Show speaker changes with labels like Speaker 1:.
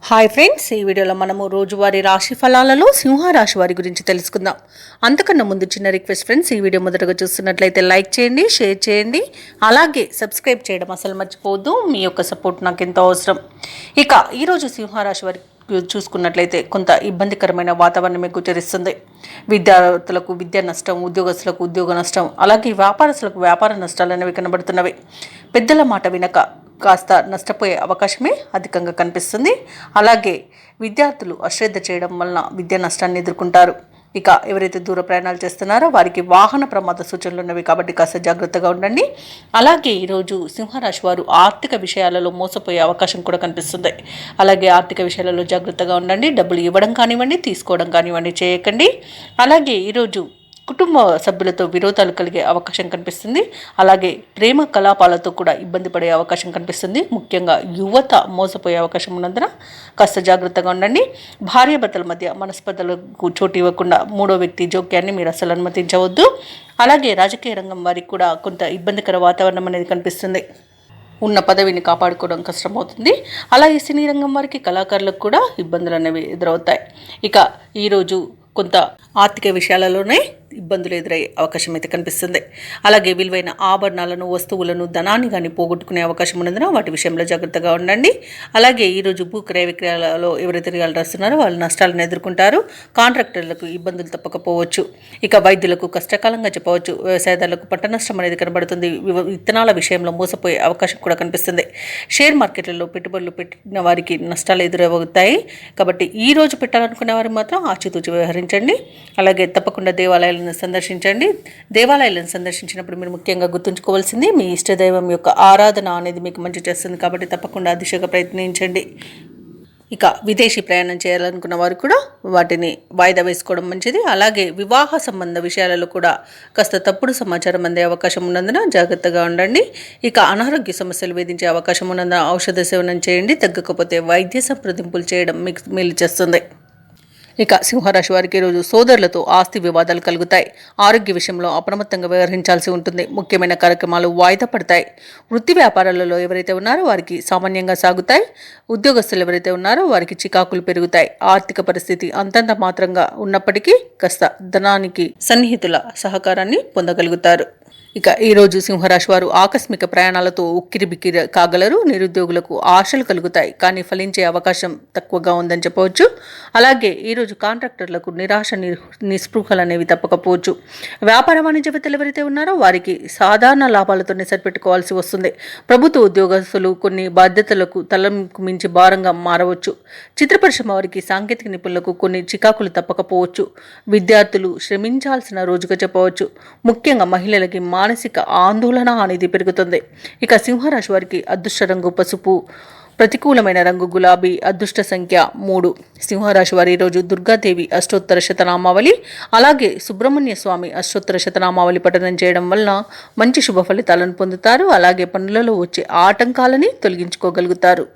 Speaker 1: Hi friends, ఈ వీడియోలో మనము రోజువారీ రాశి ఫలాలలో సింహరాశి వారి గురించి తెలుసుకుందాం. అంతకన్నా ముందు చిన్న రిక్వెస్ట్ ఫ్రెండ్స్, ఈ వీడియో మొదటగా చూస్తున్నట్లయితే లైక్ చేయండి, షేర్ చేయండి, అలాగే సబ్స్క్రైబ్ చేయడం అసలు మర్చిపోవద్దు. మీ యొక్క సపోర్ట్ నాకు ఎంతో అవసరం. ఇక ఈరోజు సింహరాశి వారి చూసుకున్నట్లయితే కొంత ఇబ్బందికరమైన వాతావరణమే గోచరిస్తుంది. విద్యార్థులకు విద్యా నష్టం, ఉద్యోగస్తులకు ఉద్యోగ నష్టం, అలాగే వ్యాపారస్తులకు వ్యాపార నష్టాలు అనేవి కనబడుతున్నవి. పెద్దల మాట వినక కాస్త నష్టపోయే అవకాశమే అధికంగా కనిపిస్తుంది. అలాగే విద్యార్థులు అశ్రద్ధ చేయడం వలన విద్యా నష్టాన్ని ఎదుర్కొంటారు. ఇక ఎవరైతే దూర ప్రయాణాలు చేస్తున్నారో వారికి వాహన ప్రమాద సూచనలు ఉన్నవి కాబట్టి కాస్త జాగ్రత్తగా ఉండండి. అలాగే ఈరోజు సింహరాశి వారు ఆర్థిక విషయాలలో మోసపోయే అవకాశం కూడా కనిపిస్తుంది. అలాగే ఆర్థిక విషయాలలో జాగ్రత్తగా ఉండండి. డబ్బులు ఇవ్వడం కానివ్వండి, తీసుకోవడం కానివ్వండి చేయకండి. అలాగే ఈరోజు కుటుంబ సభ్యులతో విరోధాలు కలిగే అవకాశం కనిపిస్తుంది. అలాగే ప్రేమ కలాపాలతో కూడా ఇబ్బంది పడే అవకాశం కనిపిస్తుంది. ముఖ్యంగా యువత మోసపోయే అవకాశం ఉన్నందున కాస్త జాగ్రత్తగా ఉండండి. భార్యాభర్తల మధ్య మనస్పర్ధలకు చోటు ఇవ్వకుండా మూడో వ్యక్తి జోక్యాన్ని మీరు అసలు అనుమతించవద్దు. అలాగే రాజకీయ రంగం వారికి కూడా కొంత ఇబ్బందికర వాతావరణం అనేది కనిపిస్తుంది. ఉన్న పదవిని కాపాడుకోవడం కష్టమవుతుంది. అలాగే సినీ రంగం వారికి, కళాకారులకు కూడా ఇబ్బందులు అనేవి ఎదురవుతాయి. ఇక ఈరోజు కొంత ఆర్థిక విషయాలలోనే ఇబ్బందులు ఎదురయ్యే అవకాశం అయితే కనిపిస్తుంది. అలాగే విలువైన ఆభరణాలను, వస్తువులను, ధనాన్ని కానీ పోగొట్టుకునే అవకాశం ఉన్నందున వాటి విషయంలో జాగ్రత్తగా ఉండండి. అలాగే ఈరోజు భూ క్రయ విక్రయాలలో ఎవరైతే రియల్టర్స్ ఉన్నారో వాళ్ళు నష్టాలను ఎదుర్కొంటారు. కాంట్రాక్టర్లకు ఇబ్బందులు తప్పకపోవచ్చు. ఇక వైద్యులకు కష్టకాలంగా చెప్పవచ్చు. వ్యవసాయదారులకు పంట నష్టం అనేది కనబడుతుంది. విత్తనాల విషయంలో మోసపోయే అవకాశం కూడా కనిపిస్తుంది. షేర్ మార్కెట్లలో పెట్టుబడులు పెట్టిన వారికి నష్టాలు ఎదురవుతాయి. కాబట్టి ఈ రోజు పెట్టాలనుకునే వారు మాత్రం ఆచితూచి వ్యవహరించండి. అలాగే తప్పకుండా దేవాలయాలను సందర్శించండి. దేవాలయాలను సందర్శించినప్పుడు మీరు ముఖ్యంగా గుర్తుంచుకోవాల్సింది మీ ఇష్టదైవం యొక్క ఆరాధన అనేది మీకు మంచి చేస్తుంది. కాబట్టి తప్పకుండా ఆ దిశగా ప్రయత్నించండి. ఇక విదేశీ ప్రయాణం చేయాలనుకున్న వారు కూడా వాటిని వాయిదా వేసుకోవడం మంచిది. అలాగే వివాహ సంబంధ విషయాలలో కూడా కాస్త తప్పుడు సమాచారం అందే అవకాశం ఉన్నందున జాగ్రత్తగా ఉండండి. ఇక అనారోగ్య సమస్యలు వేధించే అవకాశం ఉన్నందున ఔషధ సేవనం చేయండి. తగ్గకపోతే వైద్య సంప్రదింపులు చేయడం మీకు మేలు చేస్తుంది. ఇక సింహరాశి వారికి ఈరోజు సోదరులతో ఆస్తి వివాదాలు కలుగుతాయి. ఆరోగ్య విషయంలో అప్రమత్తంగా వ్యవహరించాల్సి ఉంటుంది. ముఖ్యమైన కార్యక్రమాలు వాయిదా పడతాయి. వృత్తి వ్యాపారాలలో ఎవరైతే ఉన్నారో వారికి సామాన్యంగా సాగుతాయి. ఉద్యోగస్తులు ఎవరైతే ఉన్నారో వారికి చికాకులు పెరుగుతాయి. ఆర్థిక పరిస్థితి అంతంత మాత్రంగా ఉన్నప్పటికీ కాస్త ధనానికి సన్నిహితుల సహకారాన్ని పొందగలుగుతారు. ఇక ఈరోజు సింహరాశి వారు ఆకస్మిక ప్రయాణాలతో ఉక్కిరిబిక్కిరి కాగలరు. నిరుద్యోగులకు ఆశలు కలుగుతాయి, కానీ ఫలించే అవకాశం తక్కువగా ఉందని చెప్పవచ్చు. అలాగే ఈరోజు కాంట్రాక్టర్లకు నిరాశ నిస్పృహలు అనేవి తప్పకపోవచ్చు. వ్యాపార వాణిజ్యవేత్తలు ఎవరైతే ఉన్నారో వారికి సాధారణ లాభాలతోనే సరిపెట్టుకోవాల్సి వస్తుంది. ప్రభుత్వ ఉద్యోగస్తులు కొన్ని బాధ్యతలకు తలకు మించి భారంగా మారవచ్చు. చిత్ర పరిశ్రమ వారికి, సాంకేతిక నిపుణులకు కొన్ని చికాకులు తప్పకపోవచ్చు. విద్యార్థులు శ్రమించాల్సిన రోజుగా చెప్పవచ్చు. ముఖ్యంగా మహిళలకి మానసిక ఆందోళన అనేది పెరుగుతుంది. ఇక సింహరాశి వారికి అదృష్ట రంగు పసుపు, ప్రతికూలమైన రంగు గులాబీ, అదృష్ట సంఖ్య 3. సింహరాశి వారి ఈరోజు దుర్గాదేవి అష్టోత్తర శతనామావళి, అలాగే సుబ్రహ్మణ్య స్వామి అష్టోత్తర శతనామావళి పఠనం చేయడం వలన మంచి శుభ ఫలితాలను పొందుతారు. అలాగే పనులలో వచ్చే ఆటంకాలని తొలగించుకోగలుగుతారు.